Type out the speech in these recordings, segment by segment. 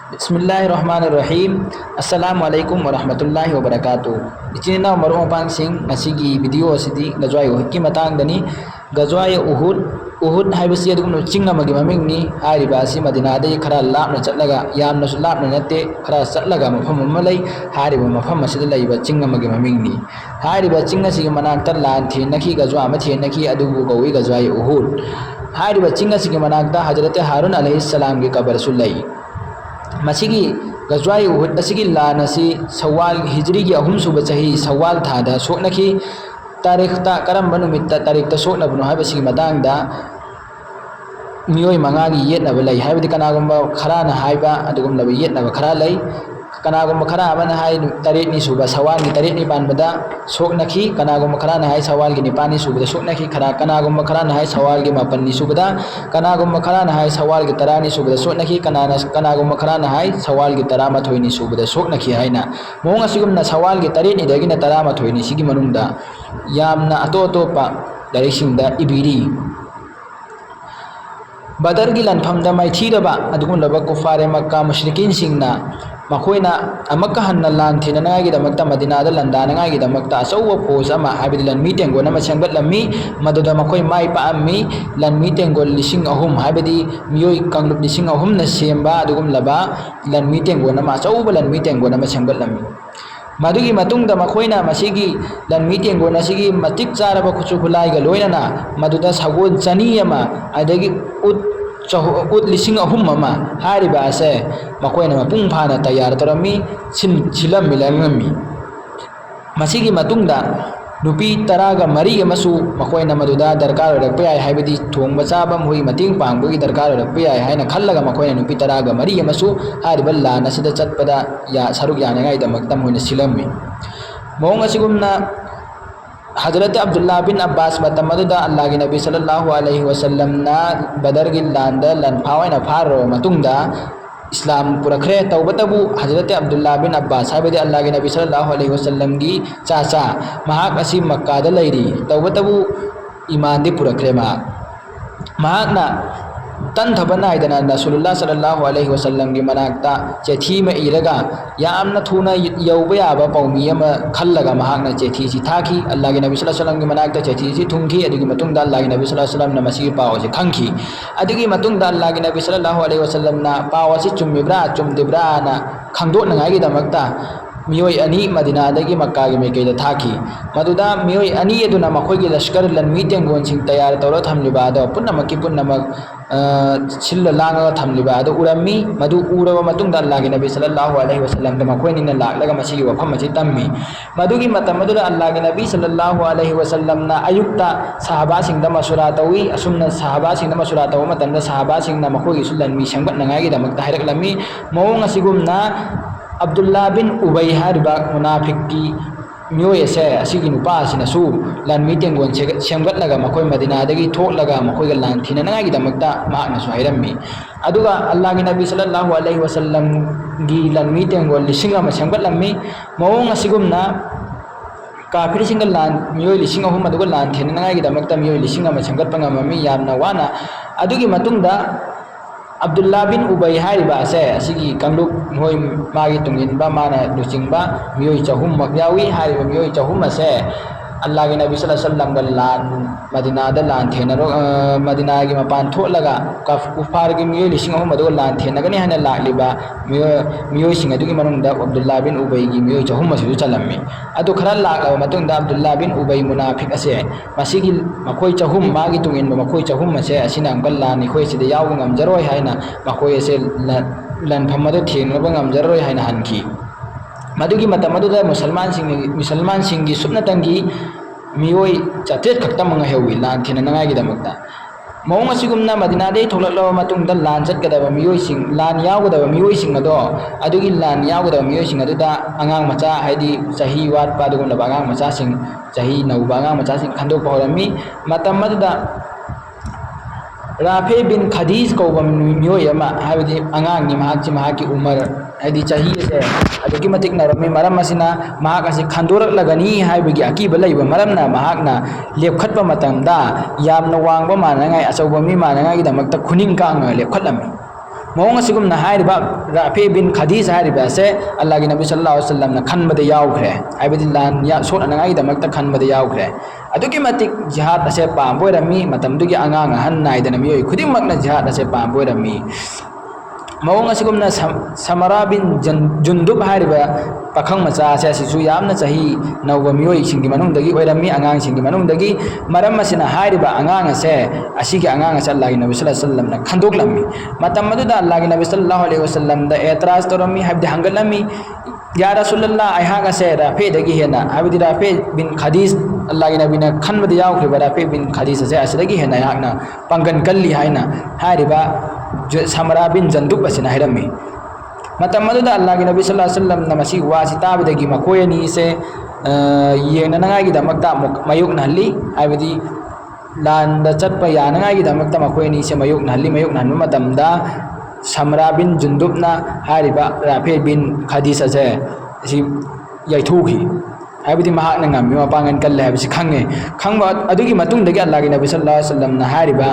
बिस्मिल्लाहिर्रहमानिर्रहीम अस्सलामु अलैकुम वरहमतुल्लाहि वबरकातुह। इचिना मरो पांग सिंग नसीगी वीडियो असिदी गजवाय उहुद की मतांगदनी। गजवाय उहुद हाइबसी अदुगुम चिंग अमगी ममिंगनी हारिबा असि मदीनादे खरा लापना चटलगा यामनसु लापना नत्ते खरा चटलगा मफम अमा लै हारिबा मफम असिदा लैबा चिंग अमगी ममिंगनी। हारिबा चिंग असिगी मनाक्ता लान थेनखी गजवा अमा थेनखी अदुबु गौई गजवाय उहुद। हारिबा चिंग असिगी मनाक्ता हजरत हारून अलैहिस्सलाम की कब्रसु लै। मसीगी गजवाई उहुद असिगी लान असि सवाल हिजरी की अहुम सुब चही सवाल थादा सोकनखी तारीखता करम नुमित्ता तारीखता सोकनबनो हाइबसिगी मतांगदा मियोय मंगागी येतनबा लै हाइबदि कनागुम्बा खराना हाइबा अदुगुमलबा येतनबा खरा लै। कनागुम्बा खरा अमना हाइ तरेतनी सुबा सवालगी तरेतनी पानबदा सोकनखी कनागुम्बा खराना हाइ सवालगी निपानी सुबदा सोकनखी खरा कनागुम्बा खराना हाइ सवालगी मापन्नी सुबदा कनागुम्बा खराना हाइ सवालगी तरानी सुबदा सोकनखी कनागुम्बा खराना हाइ सवालगी तरामाथोइनी सुबदा सोकनखी हाइना मोंग असिगुमना सवालगी तरेतनी दगिना तरामाथोइनी सिगी मनुंगदा यामना अतो अतोपा लाइरिकसिंगदा इबिरी। बदर की लनफमदा माइथीरबा अदुगुमलबा कुफारे मक्का मुश्रिकीन सिंगना मखोइना अमक्का हन्ना लान थेननागिदमक्ता मदीनादा लंदानगागिदमक्ता अचौबा फोर्स अमा हाइबदि लनमी तेंगोन अमा सेंगतलम्मी। मदुदा मखोइ माइ पाअम्मी लनमी तेंगोन लिसिंग अहुम हाइबदि मियोइ कांगलुप लिसिंग अहुमना सेंबा अदुगुमलबा लनमी तेंगोन अमा अचौबा लनमी तेंगोन अमा सेंगतलम्मी। मदुगी मतुंगदा मखोइना मसिगी लनमी तेंगोन असिगी मतिक चारबा खुचु खुलाइगा लोइनना मदुदा सगोल चनी अमा अदगी उत लिसिंग अहुम अमा हारिबा असे मखोइना मपुंग फाना तैयार तौरम्मी सिलम्मी लंगम्मी। मसिगी मतुंगदा नुपी तरागा मरी अमसु मखोइना मदुदा दरकार ओइरक्पा याइ हाइबदि थोंगबा चाबा मोइ मतेंग पांगबगी दरकार ओइरक्पा याइ हाइना खल्लगा मखोइना नुपी तरागा मरी अमसु हारिबा लान असिदा चटपदा या सरुक यानगाइदमक्ता मोइना सिलम्मी। मोंग असिगुमना हजरत अब्दुल्ला बिन अब्बास मतम अदुदा अल्लाह की नबी सल्लल्लाहु अलैहि वसल्लम ना बदर की लांदा लनफावैना फारो मतुंगदा इस्लाम पुरखरे तौबतबु हजरत अब्दुल्ला बिन अब्बास हाइबदि अल्लाह की नबी सल्लल्लाहु अलैहि वसल्लम की चाचा महाक असी मक्का दा लैरी तौबतबु ईमान दि पुरखरे महाकना तन थबनाइदना रसूलुल्लाह सल्लल्लाहु अलैहि वसल्लम की मनाक्ता चेथी में इरगा यामना थुना यौबा याबा पौमी अमा खल्लगा महाकना चेथी सी थाकी अल्लाह के नबी सल्लल्लाहु अलैहि वसल्लम की मनाक्ता चेथी सी थुंगी अदुगी मतुंगदा अल्लाह के नबी सल्लल्लाहु अलैहि वसल्लम ना मसी पाव से खंखी अदुगी मतुंगदा अल्लाह के नबी सल्लल्लाहु अलैहि वसल्लम ना पाव से चुम्मिब्रा चुम्दिब्रा ना खंगदोनगागी दमक्ता मियोई अनी मदीनादगी मक्का की मेकैदा थाकी मदुदा मियोई अनी अदुना मखोइगी लश्कर लनमी तेंगोन सिंग तैयार तौरा थमलिबा अदो पुन्नमक्की पुन्नमक सिल्ल लांगा थमलिबा अदो उरम्मी मदु उरबा मतुंगदा अल्लाह के नबी सल्लल्लाहु अलैहि वसल्लम दा मखोइनिना लाक्लगा मसिगी वफम मसि तम्मी। मदुगी मतम मदुदा अल्लाह के नबी सल्लल्लाहु अलैहि वसल्लम ना अयुक्ता सहाबा सिंग दा मशुरा तौई असुमना सहाबा सिंग दा मशुरा तौवा मतमदा सहाबा सिंग ना मखोइगी सुलनमी संगतनगागी दमक्ता हाइरकलम्मी मोंग असिगुमना अब्दुल्ला बिन उबई हारिबा मुनाफिक की मियोय से असिगी नुपा असिनसु लनमी तेंगोन सेमगतलगा मखोइ मदीनादगी थोकलगा मखोइगा लान थिननागी दमक्ता माकनसु हाइरम्मी। अदुगा अल्लाह के नबी सल्लल्लाहु अलैहि वसल्लम गी लनमी तेंगोन लिसिंग अमा सेमगतलम्मी मोंग असिगुमना काफिर सिंग लान मियोय लिसिंग अहुम अदुगा लान थिननागी दमक्ता मियोय लिसिंग अमा सेमगतपा ngamami यामना वाना अदुगी मतुंगदा अब्दुल्ला बिन उबई हारिबा से असिगी कांगलुप मोय मागी तुंगिनबा माना लुचिंगबा मियोय चहुम मक्यावी हारिबा मियोय चहुम से अल्लाह के नबी सल्लल्लाहु अलैहि वसल्लम गा लान मदीनादा लान थेनरो मदीना की मपान थोलगा कुफार की मियोय लिसिंग अहुम अदुगा लान थेनगनी हाना लाक्लिबा मियोय सिंग अदुगी मनुंगदा अब्दुल्ला बिन उबई की मियोय चहुम मसु चलम्मी। अदु खरा लाक्लबा मतुंगदा अब्दुल्ला बिन उबई मुनाफिक असे मसिगी मखोय चहुम मागी तुंगिनबा मखोय चहुम असे असिना अंकल लान इखोय सिदा याव ngamjaroi haina मखोय असे लनफम अदु थेनबा ngamjaroi haina हनखी। मदुगी मतम अदुदा मुसलमान सिंगी सुपनतंगी मियोय चत्रेट खक्तम हेवी लान थेननागी दमक्ता मोंग असिगुमना मदीनादे थोलक्लबा मतुंगदा लान चटकदबा मियोय सिंग लान यावगदबा मियोय सिंग अदो अदुगी लान यावगदबा मियोय सिंग अदुदा अंगांग मचा हाइदी चही वाटपा अदुगुमलबा अंगांग मचा सिंग चही नौबा अंगांग मचा सिंग खंदोकपा होरम्मी मतम अदुदा राफे बिन खदीज कौबा मियोय अमा हाइबदि अंगांगनी महाकची महाकी उमर हाइदि चही से अदुगी मतिक नरम्मी मरम असिना महाक असे खंदोरक्लगनी हाइबगी अकीबा लैबा मरमना महाकना लेपखटपा मतमदा यामना वांगबा माननागाय अचौबा मी माननागागी दमक्ता खुनिंग कांगा लेपखटलम्मी मौंग असिगुमना हारिबा राफे बिन खदीज हारिबा से अल्लाह की नबी सल्लल्लाहु अलैहि वसल्लम ना खनबदे यावख्रे हाइबदि लान या सोटनांगाई दमकता खनबदे यावख्रे अदुगी मतिक जिहाद असे पांबोरमी मतमदुगी अंगांग हन नाइदना मियोय खुदिमकना जिहाद असे पांबोरमी मौंग असिगुमना समरा बिन जुंदुब हारिबा पाखंग मचा से असिसु यामना चाही नौबा मियोय सिंगी मनुंगदगी ओइरमी अंगांग सिंगी मनुंगदगी मरम मसिना हारिबा अंगांग असे असिगी अंगांग असे अल्लाह की नबी सल्लल्लाहु अलैहि वसल्लम ना खंदोकलमी मतम मदुदा अल्लाह की नबी सल्लल्लाहु अलैहि वसल्लम दा एतराज तोरमी हाबिदि हंगलमी या रसूलुल्लाह अहागा से राफे दगी हेना हाबिदि राफे बिन खदीज अल्लाह की नबी ना खनबदि यावख्रिबा राफे बिन खदीज असे असिदगी हेना याकना पंगन कल्ली हाइना हारिबा समरा बिन जंदुब असिना हिरमी मतम मदुदा अल्लाह की नबी सल्लल्लाहु अलैहि वसल्लम ना मसी वासि ताबदगी मकोय नि से येननागागी दमकता मयुक नहली हाबिदि लान दा चटपा यानगागी दमकता मकोय नि से मयुक नहन्नु मतमदा समरा बिन जुंदुबना हारिबा राफे बिन खदीज असे सि याइथुखि हाबिदि महाकना ngami mapangan kalle habisi khange khangba adugi matungdagi Allah ki nabi sallallahu alaihi wasallam na hariba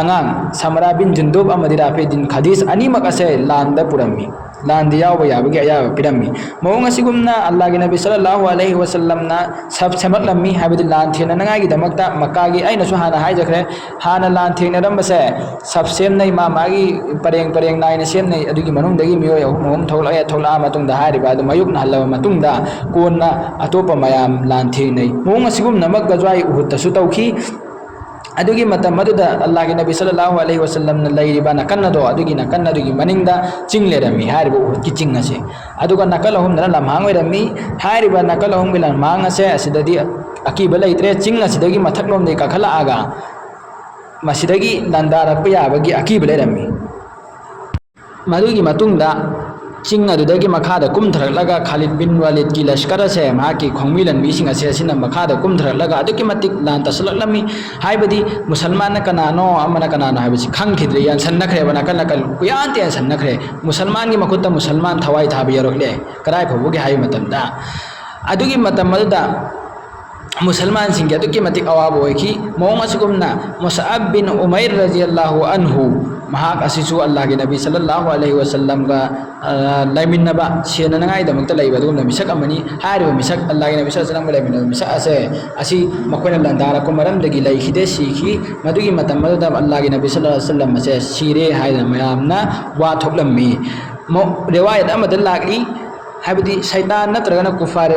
angang samara bin jundub amadi rafe din khadis ani makase landa purami landa yawa yabagi ayawa pirami mawung asigumna Allah ki nabi sallallahu alaihi wasallam na sab semaklammi habidi lan thena nangai damakta makagi aina su hana haijakre hana lan thena rambase sab sem nei ma magi pareng naina sem nei adugi manungdagi miyoy ahum thola matungda hariba adu mayuk na halawa matungda konna atopa mayam lan thenei mawung asigumna makga jwai uhut su tawki अदुगी मतम मदुदा अल्लाह के नबी सल्लल्लाहु अलैहि वसल्लम न लैरिबा नकन्नदो अदुगी नकन्नदुगी मनिंगदा चिंग Laramie हारिबो की चिंग असे अदुगा नकल अहुम न लमहांग ओइरमी हारिबा नकल अहुम गिलन मांग असे असिददी अकीबा लैत्रे चिंग असिदगी मथकलोम दे कखला आगा मसिदगी लंदारप याबगी अकीबा लेरमी मदुगी मतुंगदा चिंग अदुदगी मखादा कुमथरलगा खालिद बिन वालिद की लश्कर से माकी खोंगमिलन मिसिंग असे सिना मखादा कुमथरलगा अदुकी मतिक लान तसललमी हाइबदी मुसलमान कनानो अमना कनानो हाइबसी खंगखिद्रे यान सन्नखरे बना कल कुयांते यान सन्नखरे मुसलमान की मखुत्ता मुसलमान थवाई थाबी यरोले कराय फबुगी हाइ मतमदा अदुगी मतमदा मुसलमान सिंह अदुकी मतिक अवाब होइखि मौंग असुगुमना मुसअब बिन उमैर रजियल्लाहु अन्हु महाक असिसु अल्लाह के नबी सल्लल्लाहु अलैहि वसल्लम का लाइमिनबा सेननागाई दमकता लैबदुम मिसक अमनी हारिबा मिसक अल्लाह के नबी सल्लल्लाहु अलैहि वसल्लम का लाइमिनबा मिसक असे असि मखोना लंदारा को मरमदगी लैखिदे सीखी मदुगी मतमदा अल्लाह के नबी सल्लल्लाहु अलैहि वसल्लम से सीरे हाइना मयामना वा थोकलम्मी रिवायत अमद लागी हाबिदी शैतान नत्रगना कुफार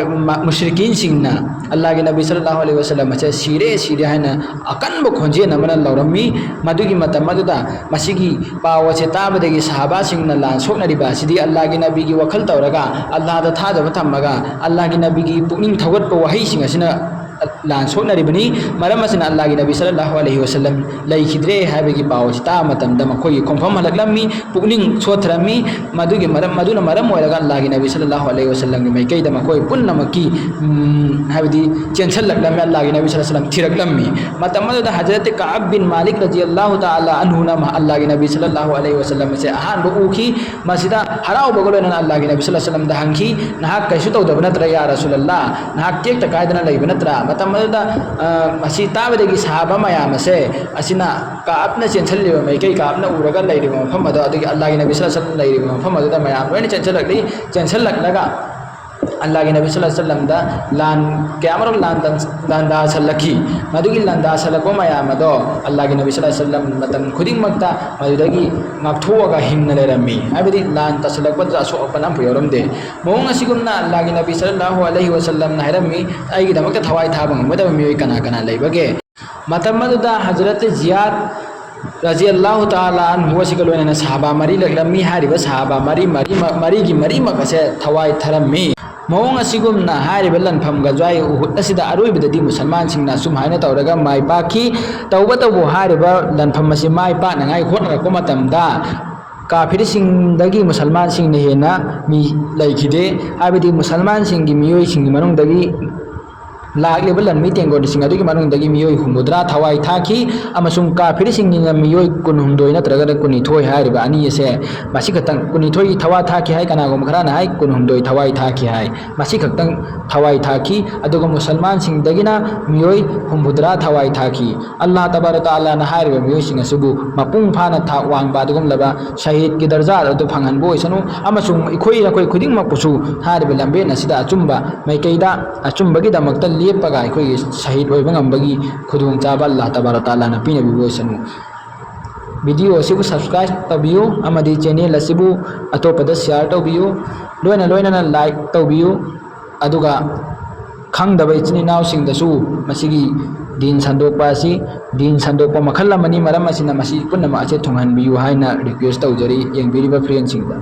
मुशरिकीन सिंगना अल्लाह के नबी सल्लल्लाहु अलैहि वसल्लम से सीरे हाइना अकनब खोंजे नमना लौरमी मदुगी मतमदुदा मसिगी पावसे ताबदगी सहाबा सिंगना लान सोकनरिबा सिदी अल्लाह के नबी की वखल तौरगा अल्लाह दा थादब थमगा अल्लाह के नबी की पुनिंग थवत वही सिंग असिना लान सोकनरिबनी मरम असिना अल्लाह के नबी सल्लल्लाहु अलैहि वसल्लम लैखिद्रे हाबिगी पावसे ता मतमदा मखोई खोंफम हलकलमी पुनिंग सोथरमी मदुगी मदुना मरम ओइरगा अल्लाह के नबी सल्लल्लाहु अलैहि वसल्लम की मैकैदा मखोई पुन्नमकी हाबिदी चेंसल लगलमी अल्लाह के नबी सल्लल्लाहु अलैहि वसल्लम थिरकलमी मतमदा हजरत कअब बिन मालिक रजियल्लाहु ताला अन्हु ना अल्लाह के नबी सल्लल्लाहु अलैहि वसल्लम से अहान बुखी मसिदा हराव बगलोना अल्लाह के नबी सल्लल्लाहु अलैहि वसल्लम दा हंखी नहा कैसु तौदब नत्र या रसूलल्लाह नहा केक तकायदना लैब नत्र मतमदा मसी ताबदगी सहाबा मयाम से असिना कापना चेंछल्लिबा मैकै कापना उरगा लैरिबा मफम अदो अदगी अल्लाह के नबी सल्लल्लाहु अलैहि वसल्लम लैरिबा मफम अदो मयाम लोइन चेंछल्लकलगा अल्लाह के नबी सल्लल्लाहु अलैहि वसल्लम दा लान कैमर लान दा सल्लखी मदुगी लान दा सल्लको मयाम अदो अल्लाह के नबी सल्लल्लाहु अलैहि वसल्लम मतम खुदिंग मक्ता मदुदगी ngapthuaga hingna lerami habidi lan tasalakpa aso panam puyoromde mawng asigumna Allah ki nabi sallallahu alaihi wasallam na hirami ai gi damakta thawai thabang madam mi kana leibage matamada hazrat ziyad radhiyallahu ta'ala anhu wasigaloina sahaba mari laglammi hariba sahaba mari gi mari makase thawai tharami मौंग असिगुमना हारिबा लनफम गजवाई उहुद असिदा अरोइबददी मुसलमान सिंगना सुम हाइना तौरगा माइ पाखी तौबतबु हारिबा लनफम असि माइ पानगाई होटनरको मतमदा काफिर सिंगदगी मुसलमान सिंगने हेना मी लैखिदे हाबिदी मुसलमान सिंगी मियोय सिंगी मनुंगदगी लागिब लनमी तेंगोनसिंग अदुगी मनुंगदगी मियोय हुमुद्रा थवाई थाकी अमसुंग काफिरिसिंगिना मियोय कुनहुमदोय नत्रगदा कुनिथोय हारिबा अनि से मासी खतंग कुनिथोय थवा थाकी हाय कनागोम खराना हाय कुनहुमदोय थवाई थाकी हाय मासी खतंग थवाई थाकी अदुगा मुसलमान सिंगदगिना मियोय हुमुद्रा थवाई थाकी अल्लाह तबारक ताला ना हारिबा मियोय सिंग असुबु मपुंग फाना था वांगबा अदुगम लबा शहीद की दर्जा अदु फंगहनबो ओइसनु अमसुंग इखोय रखोय खुदिंग मपुसु हारिबा लंबेन असिदा अचुंबा मैकैदा अचुंबगी दमक्ता लेपगा अखोय शहीद ओइबा ngambagi khudung chaba Allah tabaraka taala na pinabi boisanu video asibu subscribe tabiyo amadi channel asibu atopada share tabiyo loina na like tabiyo aduga khangdaba ichini naw sing da su masigi din sandokpa asi din sandokpa makhalla mani maram asina masi punna ma ache thonghan biyu haina request tawjari yengbiriba friend sing da